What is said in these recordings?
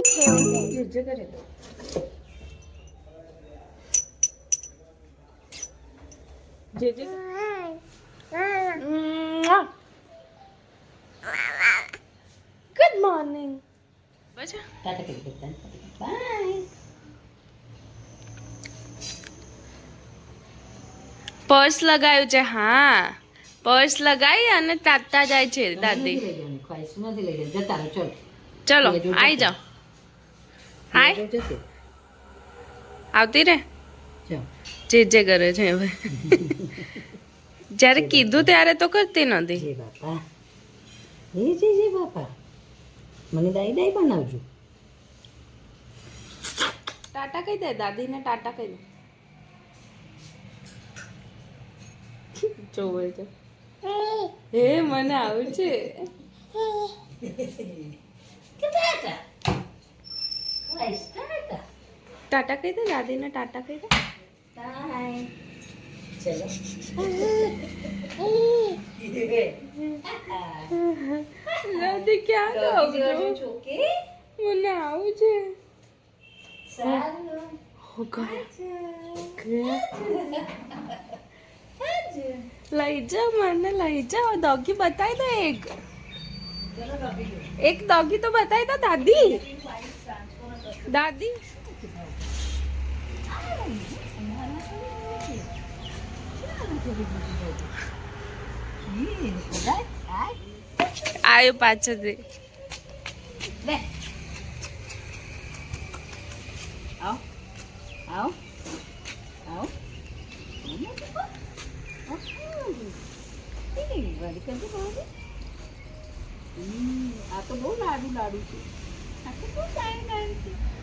થયું જે કરે તો જે ગુડ મોર્નિંગ ટાટા કરી દેતા બાય પર્સ લગાવ્યું છે હા પર્સ લગાવી અને તાતા જાય છે દાદી ચલો આઈ જાઓ હાય આવતી રે જે કરે છે હવે જ્યારે કીધું ત્યારે તો કરતી નથી બાપા બાપા મને દાઈ દાઈ બનાવજો ટાટા કહી દે દાદીને ટાટા કહી દે જોવે છે હે મને આવું છે ટાટા કહી દે દાદીને ટાટા કહી દે દાદી ક્યાં ગાવ મને આવું છે લઈ જાઓ મને લઈ જાઓ ડોગી બતાવી દો એક ડોગી તો બતાવી દો દાદી દાદી આયો પાછળથી આવ આવ આવ આ તો બહુ લાડુ લાડુ છે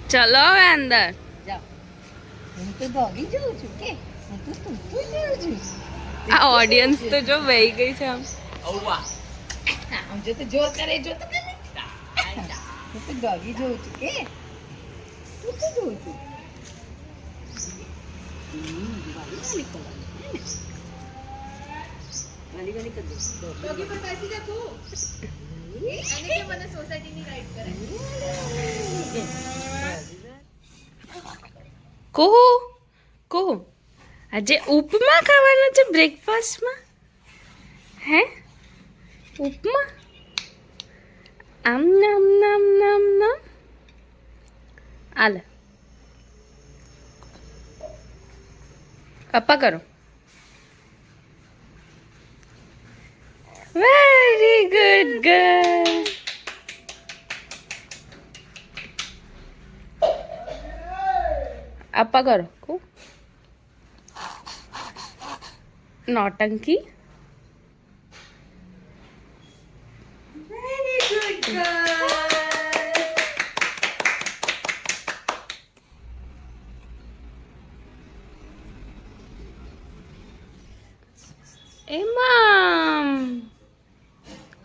ચલો હવે અંદર જાઓ હું તો દોડી જઉં છું કે હું તો તું જોઉં છું આ ઓડિયન્સ તો જો વહી ગઈ છે આમ આમ જો તો જોર કરે જો તો કરે હું તો દોડી જઉં છું કે તું તો જોઉં છું વાલી વાલી કર દો ડોગી પર બેસી જા તું અને કે મને સોસાયટીની રાઈડ કરાય કોહો કોહો આજે ઉપમા ખાવાનો છે બ્રેકફાસ્ટમાં હે ઉપમા આમ નામ નામ નામ નામ આલે અપ્પા કરો વેરી ગુડ ગર્લ અપ્પા કરો કો नौटंकी वेरी गुड गर्ल એમાં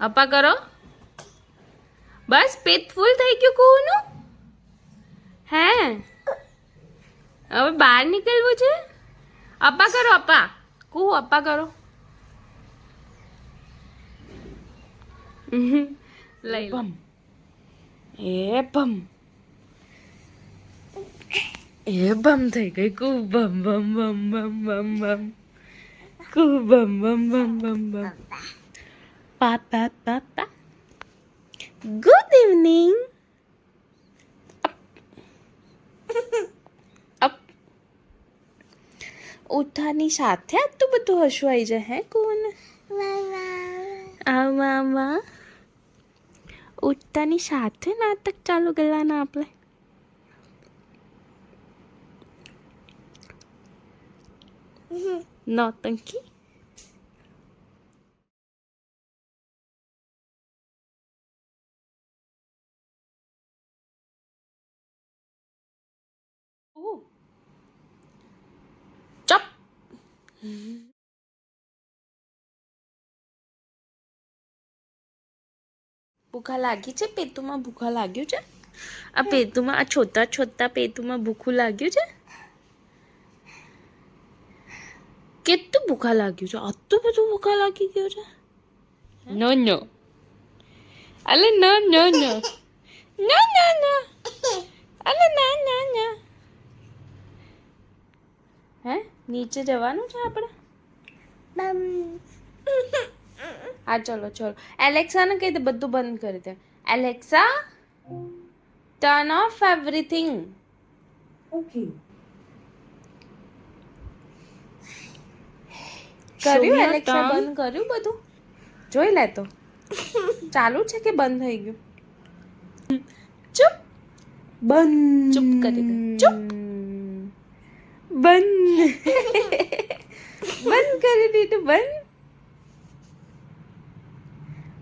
અપા કરો બસ પેટ ફૂલ થઈ ગયું કોનું હે હવે બહાર નીકળવું છે અપા કરો અપા કુહુ અપ્પા કરો લઈ બમ એ બમ થઈ ગઈ કુ બમ બમ બમ બમ બમ બમ કુ બમ બમ બમ બમ બમ પાપા પાપા ગુડ ઇવનિંગ ઉઠાની સાથે આટલું બધું હસવાઈ જાય હે કોને આમાં ઉઠતાની સાથે નાટક ચાલુ કરવાના આપણે નોટંકી ચપ ભૂખા લાગી છે પેટુમાં ભૂખા લાગ્યું છે આ પેટુમાં આ છોટા છોટા પેટુમાં ભૂખું લાગ્યું છે કેટલું ભૂખા લાગ્યું છે આટલું બધું ભૂખા લાગી ગયું છે નો નો અલે નો નો નો નો નો નો અલે ના ના ના. હે નીચે જવાનું છે આપણે? હા ચલો ચલો. એલેક્સાને કહી દે બધું બંધ કરી દે. Alexa turn off everything. Okay. કર્યું એલેક્સા બંધ કર્યું બધું? જોઈ લે તો. ચાલુ છે કે બંધ થઈ ગયું? ચૂપ. બંધ. ચૂપ કરી દે. ચૂપ. બંધ. બંધ કરી દીધું બંધ.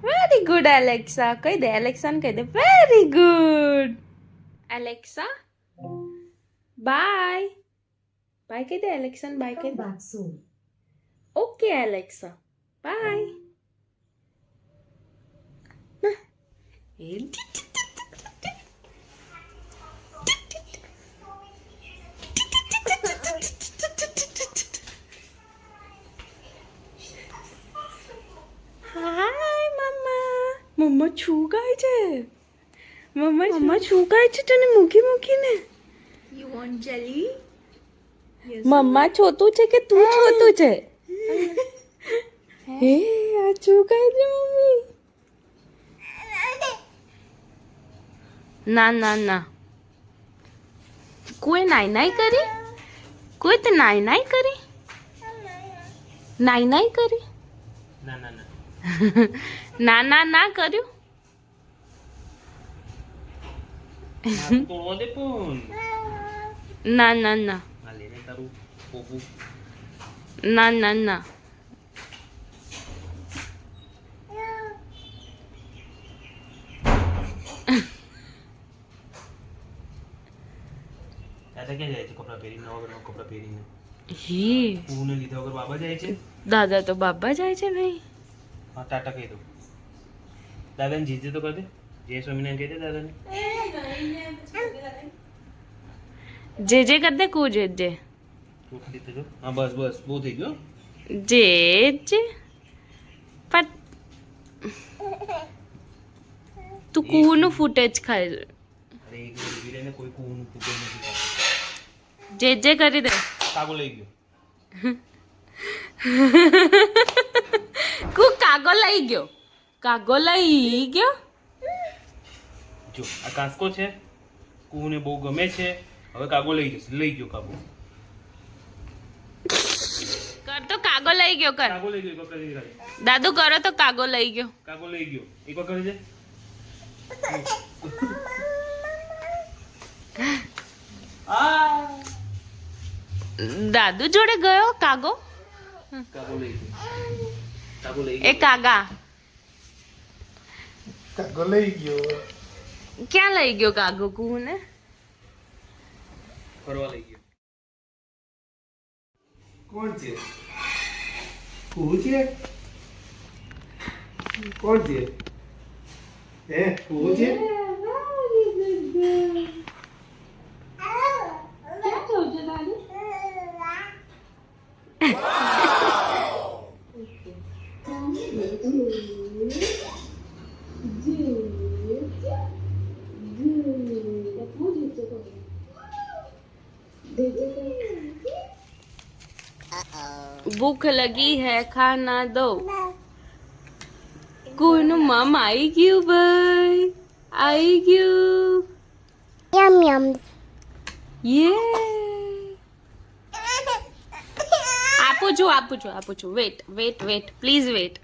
Very good Alexa. કહી દે એલેક્સાને કહી દે very good. Alexa bye. Bye કહી દે એલેક્સાને બાય કહી દે. Okay Alexa bye. Hi mamma. Mamma શું ગાય છે? મમ્મા શું ગાય છે તને મૂકી મૂકીને? You want jelly? મમ્મા છોતું છે કે તું છોતું છે? હે આ શું ગાય છે મમ્મી? ના ના ના. કોઈ નાઈ નાઈ કરી? કોઈ તે નાઈ નાઈ કરી? નાઈ નાઈ કરી? ના ના ના. ના ના ના કર્યું? તો ઓદે પણ. ના ના ના. આ લેને તારું પોપુ. ના ના ના. દાદા ક્યાં જાય છે કપડાં પહેરીને? નવા ઘરમાં કપડાં પહેરીને હે પૂને લીધા વગર બાબા જાય છે? દાદા તો બાબા જાય છે ભાઈ. હા ટાટા કહી દો. દાદાને જીજે તો કહી દે. જય સ્વામિનારાયણ કહી દે દાદાને. જે જે કર દે કુ જે જે. તું ખાલી તો જો. હા બસ બસ બહુ થઈ ગયો. જે જે પટ. તું કુનું ફૂટેજ ખાય છે. અરે એક મિનિટ ઊભી રહીને, કોઈ કુવાનું ફૂટે નથી ખાતું. જે જે કરી દે. કાગો લઈ ગયો. કુ કાગો લઈ ગયો. કાગો લઈ ગયો. જો આ કાંસકો છે, કુને બહુ ગમે છે. હવે કાગો લઈ જશે. લઈ ગયો કાગો. કર તો કાગો લઈ ગયો કર. કાગો લઈ ગયો. કપડા લઈ ગયો. દાદુ કરો તો કાગો લઈ ગયો. કાગો લઈ ગયો. એક વાર કરી દે. દાદુ જોડે ગયો કાગો. કાગો લઈ ગયો. કાગો લઈ એ ગયો. કાગા કાગો લઈ ગયો. ક્યાં લઈ ગયો કાગો કુને? ફરવા લઈ ગયો. કોણ છે? કુહુ છે? કોણ છે? હે કુહુ છે? ભૂખ લગી હે ખાના દો. કોઈનું મમ આવી ગયું ભાઈ. આવી ગયું. Yum yum. યે આપું છું. Wet please wet.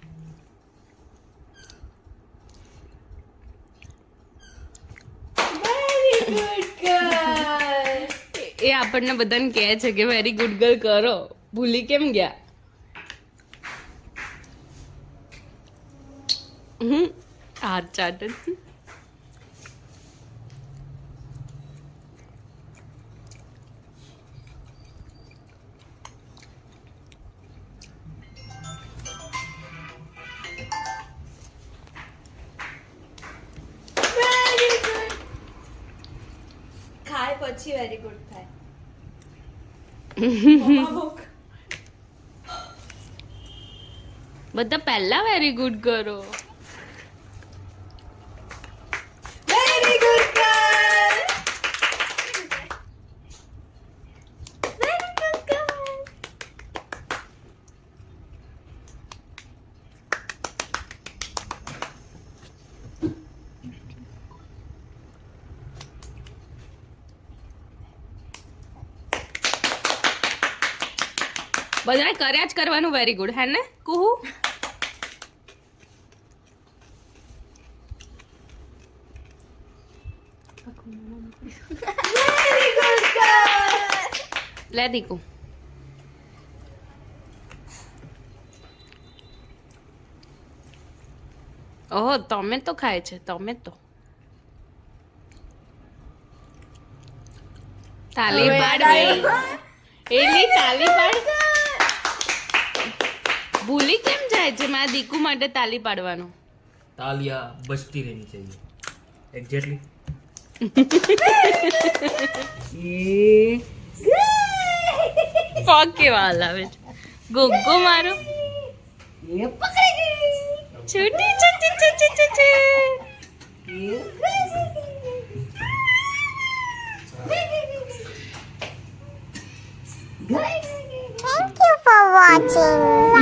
એ આપણને બધાને કહે છે કે વેરી ગુડ ગર્લ કરો. ભૂલી કેમ ગયા? હાથ ચાટે. ખાય પછી વેરી ગુડ થાય. બધા પહેલા વેરી ગુડ કરો. Very good girl. બધાને કર્યા જ કરવાનું. વેરી ગુડ હે ને કુહુ? લે દીકુ. ઓહો તમે તો ખાય છે તમે તો. તાલી પાડ એલી તાલી પાડ. ભૂલી કેમ જાય છે મારા દીકુ માટે તાલી પાડવાનું? તાલિયા બજતી રહેની ચાહીએ એક્ઝેક્ટલી. પગ કેવા હલાવે છે ગોગો મારો. એ પકડી ગઈ. છૂટી છૂટી છૂટી છૂટી. Thank you for watching.